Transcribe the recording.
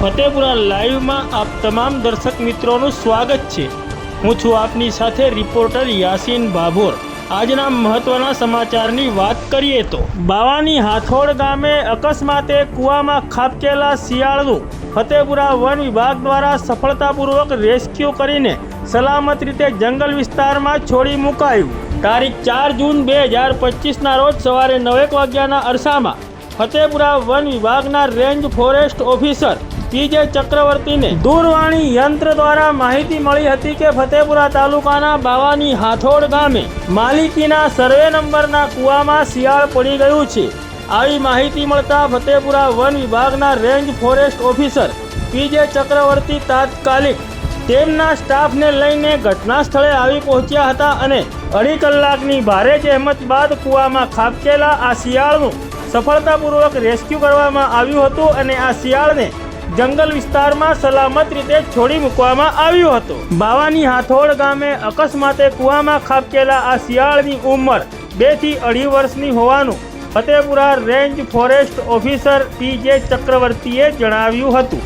ફતેપુરા લાઈવમાં આપ તમામ દર્શક મિત્રોનું સ્વાગત છે। હું છું આપની સાથે રિપોર્ટર યાસીન ભાભોર। આજના મહત્વના સમાચારની વાત કરીએ તો બાવાની હાથોડ ગામે અકસ્માતે કૂવામાં ખાબકેલા શિયાળનું ફતેપુરા વન વિભાગ દ્વારા સફળતાપૂર્વક રેસ્ક્યુ કરીને સલામત રીતે જંગલ વિસ્તારમાં છોડી મુકાયું। તારીખ 4 જૂન 2025ના રોજ સવારે 9 વાગ્યાના અરસામાં ફતેપુરા વન વિભાગના રેન્જ ફોરેસ્ટ ઓફિસર પીજે ચક્રવર્તીને દૂરવાણી યંત્ર દ્વારા માહિતી મળી હતી કે ફતેપુરા તાલુકાના બાવાની હાથોડ ગામે માલિકીના સર્વે નંબરના કૂવામાં શિયાળ પડી ગયું છે। આવી માહિતી મળતા ફતેપુરા વન વિભાગના રેન્જ ફોરેસ્ટ ઓફિસર પીજે ચક્રવર્તી તાત્કાલિક તેમના સ્ટાફને લઈને ઘટના સ્થળે આવી પહોંચ્યા હતા અને 2.5 કલાકની ભારે જહેમત બાદ કૂવામાં ખાબકેલા આ શિયાળનું સફળતાપૂર્વક રેસ્ક્યુ કરવામાં આવ્યું હતું અને આ શિયાળને જંગલ વિસ્તારમાં સલામત રીતે છોડી મૂકવામાં આવ્યો હતો। બાવાની હાથોડ ગામે અકસ્માતે કૂવામાં ખાબકેલા આ શિયાળની ઉંમર 2 થી 2.5 વર્ષની હોવાનું Fatepura range forest officer PJ ચક્રવર્તીએ જણાવ્યું હતું।